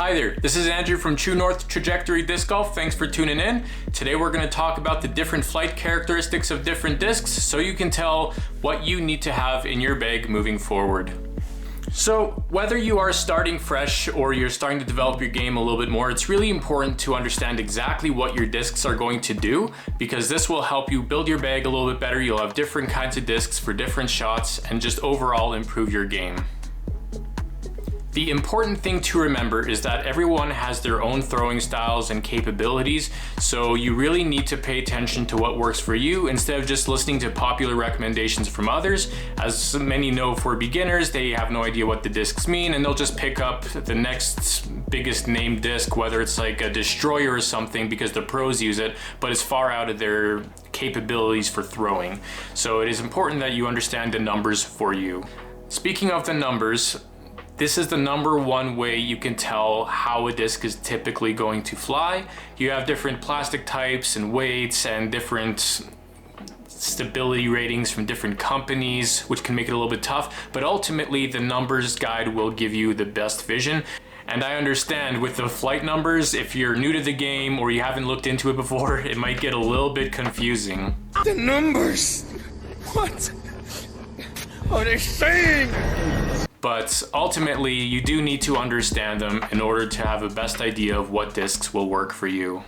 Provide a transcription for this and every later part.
Hi there, this is Andrew from True North Trajectory Disc Golf. Thanks for tuning in. Today we're going to talk about the different flight characteristics of different discs so you can tell what you need to have in your bag moving forward. So whether you are starting fresh or you're starting to develop your game a little bit more, it's really important to understand exactly what your discs are going to do, because this will help you build your bag a little bit better. You'll have different kinds of discs for different shots and just overall improve your game. The important thing to remember is that everyone has their own throwing styles and capabilities, so you really need to pay attention to what works for you instead of just listening to popular recommendations from others. As many know, for beginners, they have no idea what the discs mean and they'll just pick up the next biggest named disc, whether it's like a Destroyer or something, because the pros use it, but it's far out of their capabilities for throwing. So it is important that you understand the numbers for you. Speaking of the numbers, this is the number one way you can tell how a disc is typically going to fly. You have different plastic types and weights and different stability ratings from different companies, which can make it a little bit tough, but ultimately the numbers guide will give you the best vision. And I understand with the flight numbers, if you're new to the game or you haven't looked into it before, it might get a little bit confusing. The numbers! What are they saying? But ultimately, you do need to understand them in order to have a best idea of what discs will work for you.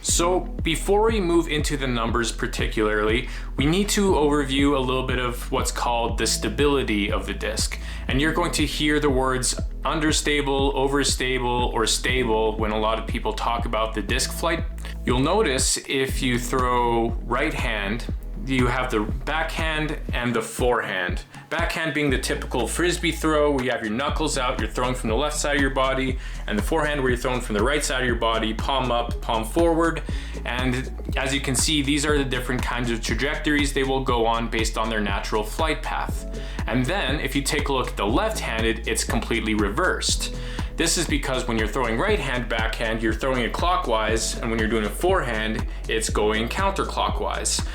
So before we move into the numbers particularly, we need to overview a little bit of what's called the stability of the disc. And you're going to hear the words understable, overstable, or stable when a lot of people talk about the disc flight. You'll notice if you throw right hand, you have the backhand and the forehand. Backhand being the typical frisbee throw where you have your knuckles out, you're throwing from the left side of your body, and the forehand where you're throwing from the right side of your body, palm up, palm forward. And as you can see, these are the different kinds of trajectories they will go on based on their natural flight path. And then if you take a look at the left-handed, it's completely reversed. This is because when you're throwing right hand backhand, you're throwing it clockwise, and when you're doing a forehand, it's going counterclockwise.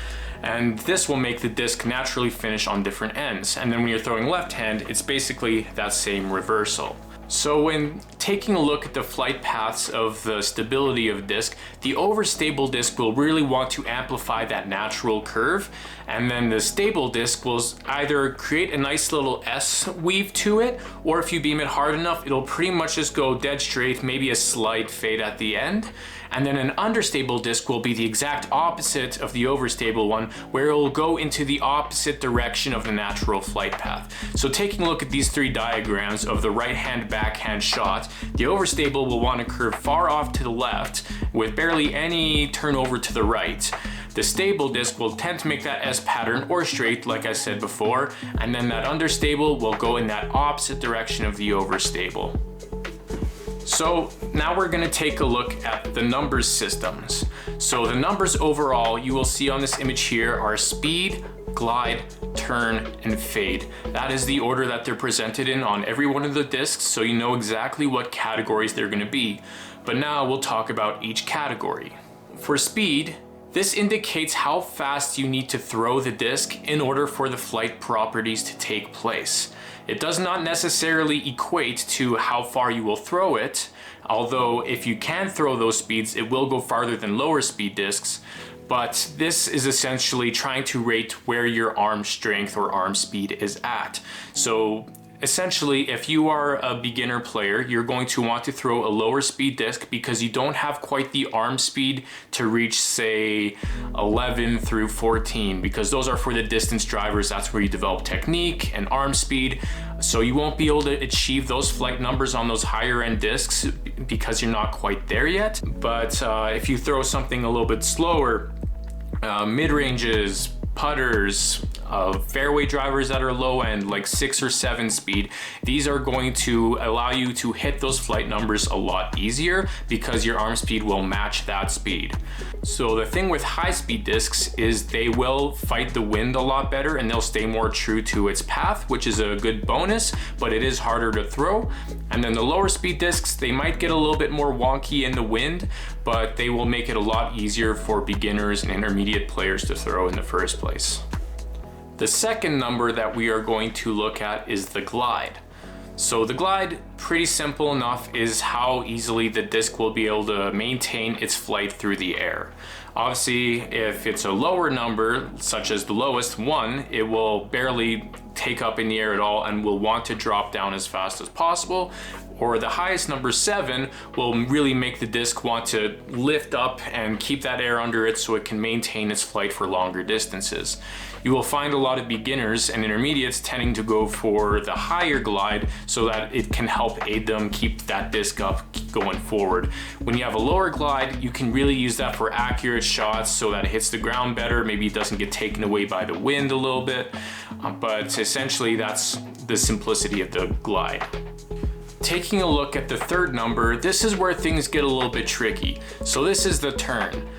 And this will make the disc naturally finish on different ends. And then when you're throwing left hand, it's basically that same reversal. So when taking a look at the flight paths of the stability of a disc, the overstable disc will really want to amplify that natural curve. And then the stable disc will either create a nice little S weave to it, or if you beam it hard enough, it'll pretty much just go dead straight, maybe a slight fade at the end. And then an understable disc will be the exact opposite of the overstable one, where it will go into the opposite direction of the natural flight path. So taking a look at these three diagrams of the right hand backhand shot, the overstable will want to curve far off to the left with barely any turnover to the right. The stable disc will tend to make that S pattern or straight, like I said before, and then that understable will go in that opposite direction of the overstable. So now we're going to take a look at the numbers systems. So the numbers overall you will see on this image here are speed, glide, turn, and fade. That is the order that they're presented in on every one of the discs, so you know exactly what categories they're going to be. But now we'll talk about each category. For speed, this indicates how fast you need to throw the disc in order for the flight properties to take place. It does not necessarily equate to how far you will throw it, although if you can throw those speeds, it will go farther than lower speed discs. But this is essentially trying to rate where your arm strength or arm speed is at. So essentially, if you are a beginner player, you're going to want to throw a lower speed disc because you don't have quite the arm speed to reach, say, 11 through 14, because those are for the distance drivers. That's where you develop technique and arm speed. So you won't be able to achieve those flight numbers on those higher end discs because you're not quite there yet. But if you throw something a little bit slower, mid-ranges, putters, fairway drivers that are low end, like 6 or 7 speed, these are going to allow you to hit those flight numbers a lot easier because your arm speed will match that speed. So the thing with high speed discs is they will fight the wind a lot better and they'll stay more true to its path, which is a good bonus, but it is harder to throw. And then the lower speed discs, they might get a little bit more wonky in the wind, but they will make it a lot easier for beginners and intermediate players to throw in the first place. The second number that we are going to look at is the glide. So the glide, pretty simple enough, is how easily the disc will be able to maintain its flight through the air. Obviously, if it's a lower number, such as the lowest 1, it will barely take up in the air at all and will want to drop down as fast as possible. Or the highest number 7 will really make the disc want to lift up and keep that air under it so it can maintain its flight for longer distances. You will find a lot of beginners and intermediates tending to go for the higher glide so that it can help aid them keep that disc up going forward. When you have a lower glide, you can really use that for accurate shots so that it hits the ground better, maybe it doesn't get taken away by the wind a little bit, but essentially that's the simplicity of the glide. Taking a look at the third number, this is where things get a little bit tricky. So this is the turn.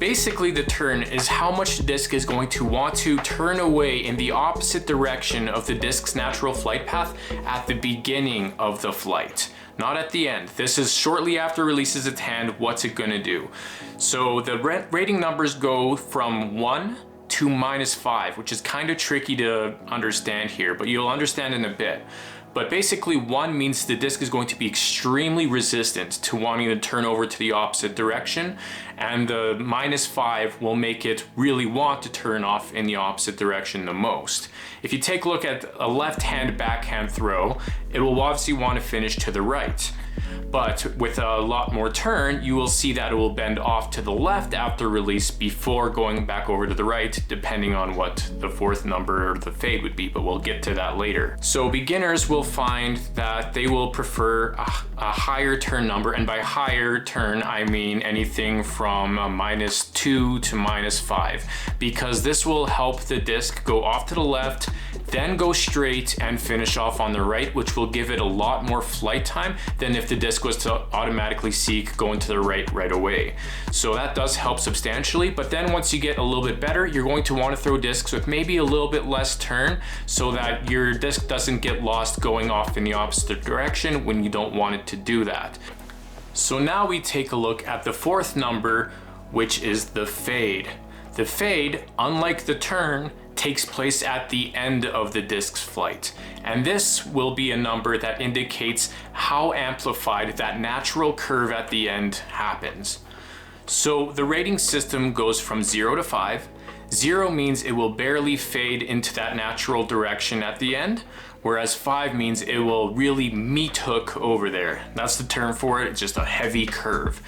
Basically, the turn is how much the disc is going to want to turn away in the opposite direction of the disc's natural flight path at the beginning of the flight, not at the end. This is shortly after it releases its hand, what's it gonna do? So the rating numbers go from 1 to -5, which is kind of tricky to understand here, but you'll understand in a bit. But basically 1 means the disc is going to be extremely resistant to wanting to turn over to the opposite direction, and the -5 will make it really want to turn off in the opposite direction the most. If you take a look at a left-hand backhand throw, it will obviously want to finish to the right. But with a lot more turn, you will see that it will bend off to the left after release before going back over to the right, depending on what the fourth number or the fade would be, but we'll get to that later. So beginners will find that they will prefer a higher turn number, and by higher turn, I mean anything from a -2 to -5, because this will help the disc go off to the left, then go straight and finish off on the right, which will give it a lot more flight time than if the disc was to automatically seek going to the right away. So that does help substantially, but then once you get a little bit better, you're going to want to throw discs with maybe a little bit less turn so that your disc doesn't get lost going off in the opposite direction when you don't want it to do that. So now we take a look at the fourth number, which is the fade. The fade, unlike the turn, takes place at the end of the disc's flight. And this will be a number that indicates how amplified that natural curve at the end happens. So the rating system goes from 0 to 5. 0 means it will barely fade into that natural direction at the end, whereas 5 means it will really meat hook over there. That's the term for it, it's just a heavy curve.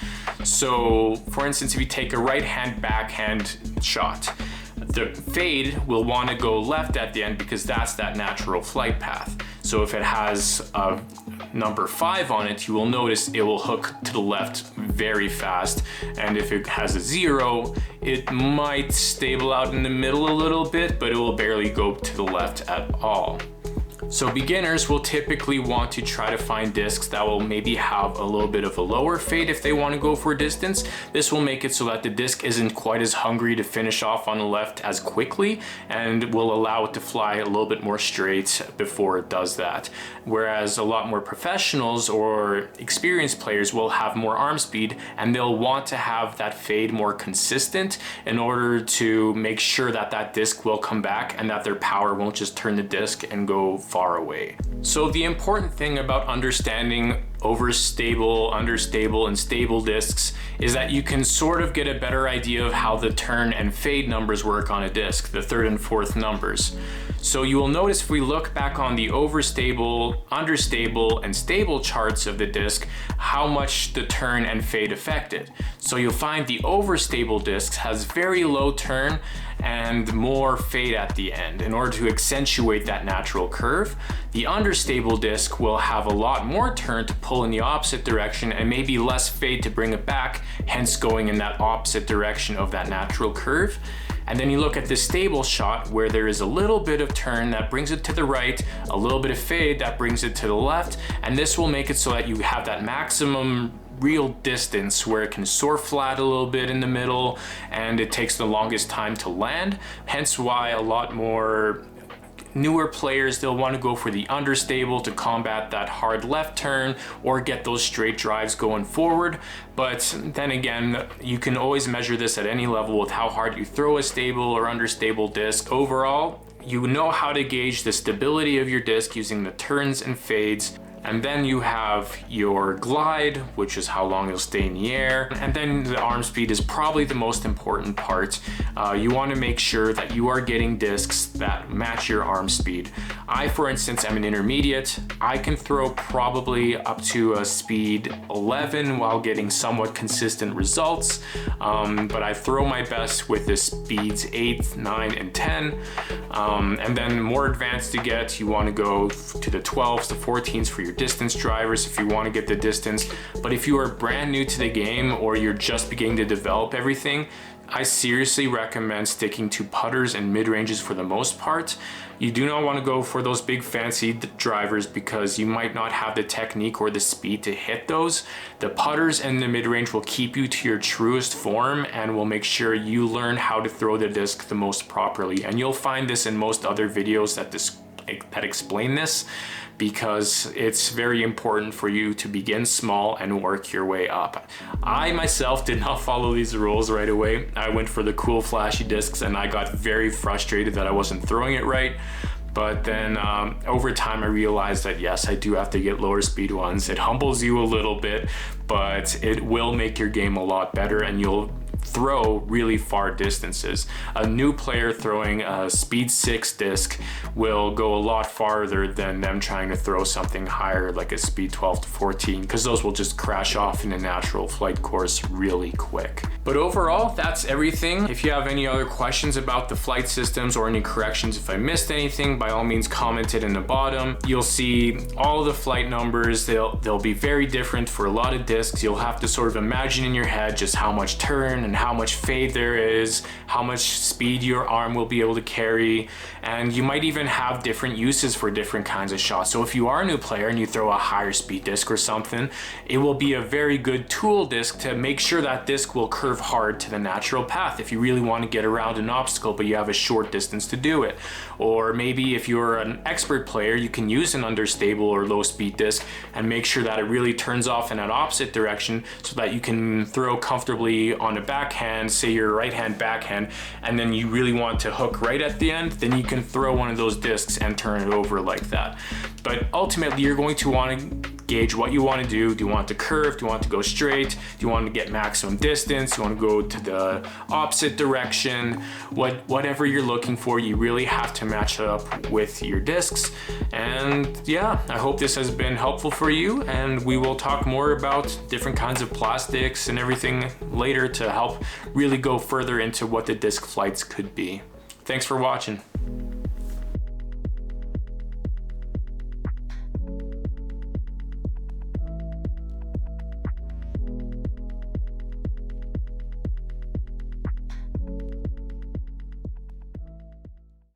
So for instance, if you take a right hand backhand shot, the fade will want to go left at the end because that's that natural flight path. So if it has a number 5 on it, you will notice it will hook to the left very fast. And if it has a 0, it might stable out in the middle a little bit, but it will barely go to the left at all. So beginners will typically want to try to find discs that will maybe have a little bit of a lower fade if they want to go for distance. This will make it so that the disc isn't quite as hungry to finish off on the left as quickly, and will allow it to fly a little bit more straight before it does that. Whereas a lot more professionals or experienced players will have more arm speed, and they'll want to have that fade more consistent in order to make sure that that disc will come back and that their power won't just turn the disc and go far away. So the important thing about understanding overstable, understable, and stable discs is that you can sort of get a better idea of how the turn and fade numbers work on a disc, the third and fourth numbers. So you will notice if we look back on the overstable, understable, and stable charts of the disc, how much the turn and fade affected. So you'll find the overstable disc has very low turn and more fade at the end in order to accentuate that natural curve. The understable disc will have a lot more turn to pull in the opposite direction and maybe less fade to bring it back, hence going in that opposite direction of that natural curve. And then you look at the stable shot where there is a little bit of turn that brings it to the right, a little bit of fade that brings it to the left, and this will make it so that you have that maximum real distance where it can soar flat a little bit in the middle and it takes the longest time to land. Hence why a lot more newer players, they'll want to go for the understable to combat that hard left turn or get those straight drives going forward. But then again, you can always measure this at any level with how hard you throw a stable or understable disc. Overall, you know how to gauge the stability of your disc using the turns and fades And then you have your glide, which is how long you'll stay in the air. And then the arm speed is probably the most important part. You want to make sure that you are getting discs that match your arm speed. I, for instance, am an intermediate. I can throw probably up to a speed 11 while getting somewhat consistent results. But I throw my best with the speeds 8, 9, and 10. And then more advanced you get, you want to go to the 12s, the 14s for your distance drivers if you want to get the distance. But if you are brand new to the game or you're just beginning to develop everything, I seriously recommend sticking to putters and mid-ranges for the most part. You do not want to go for those big fancy drivers because you might not have the technique or the speed to hit those. The putters and the mid-range will keep you to your truest form and will make sure you learn how to throw the disc the most properly. And you'll find this in most other videos that explain this, because it's very important for you to begin small and work your way up. I myself did not follow these rules right away. I went for the cool flashy discs and I got very frustrated that I wasn't throwing it right. But then over time I realized that yes, I do have to get lower speed ones. It humbles you a little bit, but it will make your game a lot better and you'll throw really far distances. A new player throwing a speed 6 disc will go a lot farther than them trying to throw something higher like a speed 12 to 14, because those will just crash off in a natural flight course really quick. But overall, that's everything. If you have any other questions about the flight systems or any corrections if I missed anything, by all means comment it in the bottom. You'll see all the flight numbers. They'll be very different for a lot of discs. You'll have to sort of imagine in your head just how much turn and how much fade there is, how much speed your arm will be able to carry, and you might even have different uses for different kinds of shots. So if you are a new player and you throw a higher speed disc or something, it will be a very good tool disc to make sure that disc will curve hard to the natural path if you really want to get around an obstacle but you have a short distance to do it. Or maybe if you're an expert player, you can use an understable or low speed disc and make sure that it really turns off in an opposite direction so that you can throw comfortably on a backhand, say your right hand backhand, and then you really want to hook right at the end, then you can throw one of those discs and turn it over like that. But ultimately you're going to want to gauge what you want to do. Do you want to curve? Do you want to go straight? Do you want to get maximum distance? Do you want to go to the opposite direction? Whatever you're looking for, you really have to match up with your discs. And yeah, I hope this has been helpful for you, and we will talk more about different kinds of plastics and everything later to help really go further into what the disc flights could be. Thanks for watching.